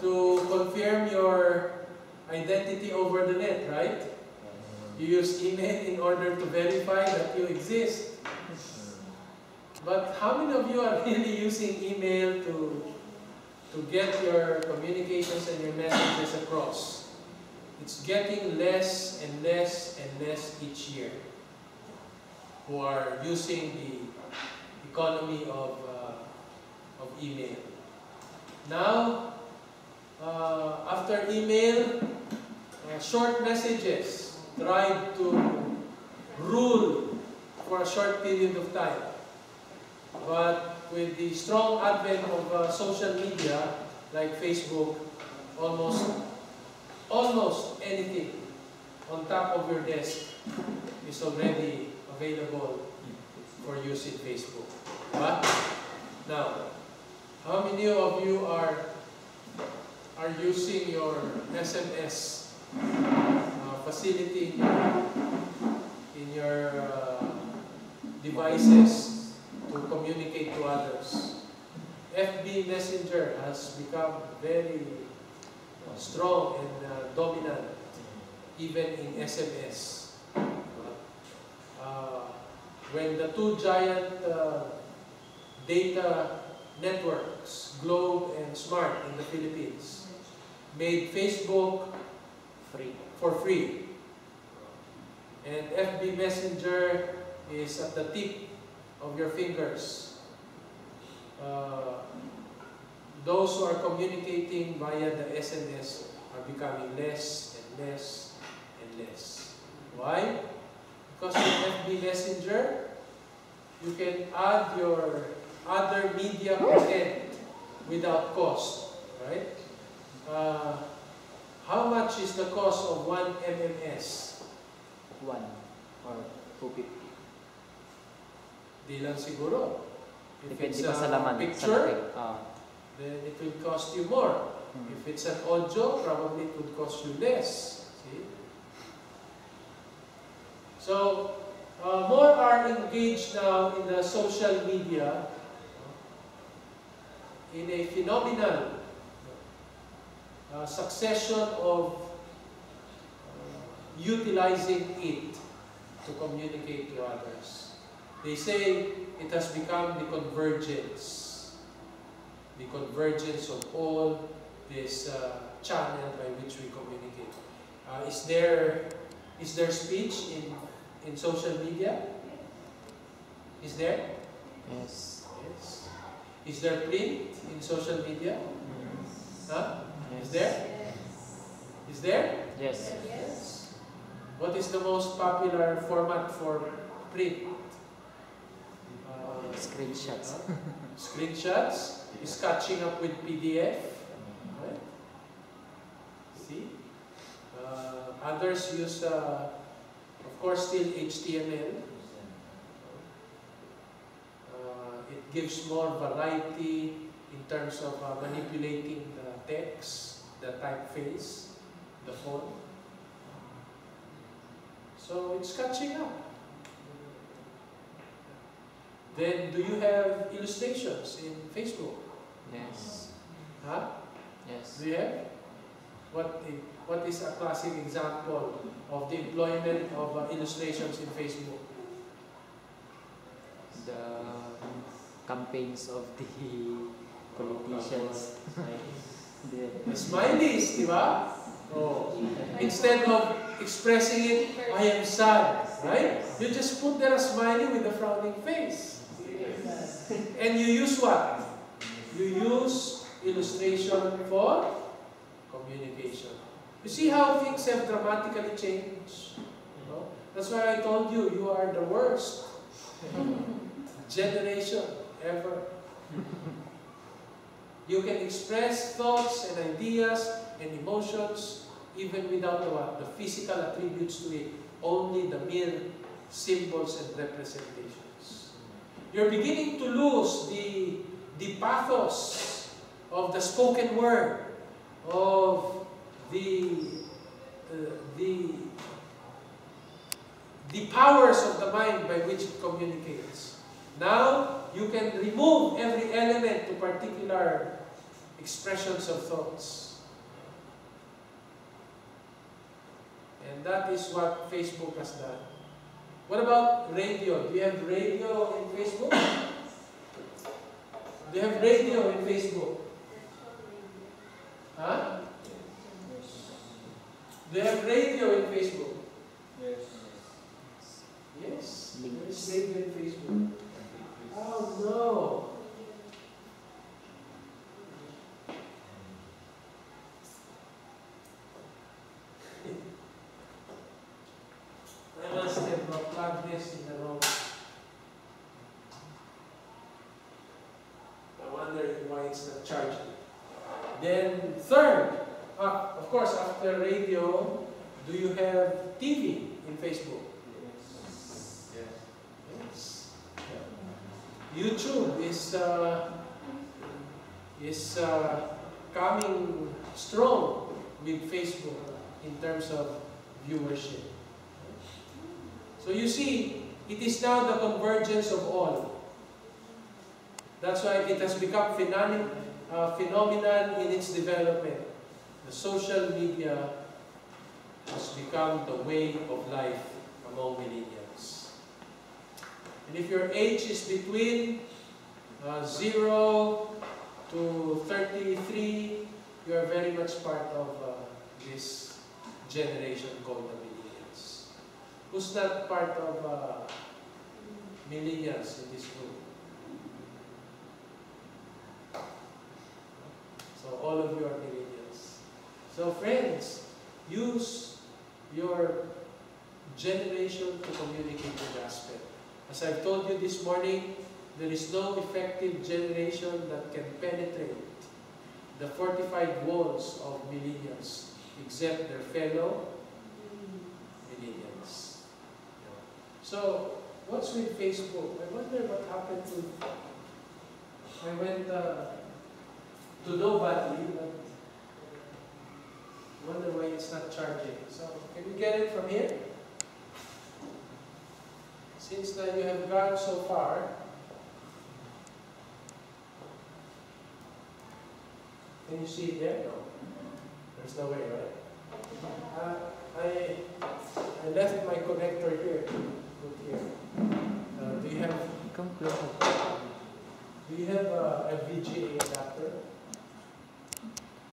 to confirm your identity over the net, right? You use email in order to verify that you exist. But how many of you are really using email to get your communications and your messages across? It's getting less and less and less each year who are using the economy of email. Now, after email, short messages tried to rule for a short period of time. But with the strong advent of social media like Facebook, almost anything on top of your desk is already available for use in Facebook. But now, how many of you are using your SMS facility in your devices to communicate to others? FB Messenger has become very strong and dominant even in SMS. When the two giant data networks, Globe and Smart in the Philippines, made Facebook for free. And FB Messenger is at the tip of your fingers. Those who are communicating via the SMS are becoming less and less and less. Why? Because in FB Messenger, you can add your other media content without cost, right? How much is the cost of one MMS? 1 or 250. Di lang siguro. If Depende it's pa sa laman, picture, then it will cost you more. If it's an audio, probably it would cost you less. See? So, more are engaged now in the social media in a phenomenal succession of utilizing it to communicate to others. They say it has become the convergence of all this channel by which we communicate. Is there speech in social media? Is there? Yes. Yes. Is there print in social media? Huh? Yes. Is there? Is there? Yes. Yes. What is the most popular format for print? Screenshots. Screenshots is catching up with PDF. Right? See? Others use, of course, still HTML. It gives more variety in terms of manipulating the text, the typeface, the font. So it's catching up. Then, do you have illustrations in Facebook? Yes. Huh? Yes. Do you have? What is a classic example of the employment of illustrations in Facebook? The campaigns of the politicians. The smileys, di ba? Oh. Instead of expressing it, I am sad, right? You just put there a smiley with a frowning face. And you use what? You use illustration for communication. You see how things have dramatically changed? You know? That's why I told you, you are the worst generation ever. You can express thoughts and ideas and emotions even without the physical attributes to it, only the mere symbols and representations. You're beginning to lose the pathos of the spoken word, of the powers of the mind by which it communicates. Now, you can remove every element to particular expressions of thoughts. And that is what Facebook has done. What about radio? Do you have radio in Facebook? Do you have radio in Facebook? Huh? Do you have radio in Facebook? Yes. Yes, there is radio in Facebook. Oh no! I must have plugged this in the wrong. I wonder why it's not charging. Then third, of course, after radio, do you have TV in Facebook? Yes. YouTube is coming strong with Facebook in terms of viewership. So you see, it is now the convergence of all. That's why it has become phenomenon in its development. The social media has become the way of life among millennials. And if your age is between 0 to 33, you are very much part of this generation called the millennials. Who's not part of millennials in this group? So all of you are millennials. So friends, use your generation to communicate the gospel. As I've told you this morning, there is no effective generation that can penetrate the fortified walls of millennials except their fellow millennials. So, what's with Facebook? I wonder what happened to... I went to nobody, but I wonder why it's not charging. So, can we get it from here? Since that you have gone so far, can you see it there? No. There's no way, right? I left my connector here. Put here. Do you have? Come closer. Do you have a VGA adapter?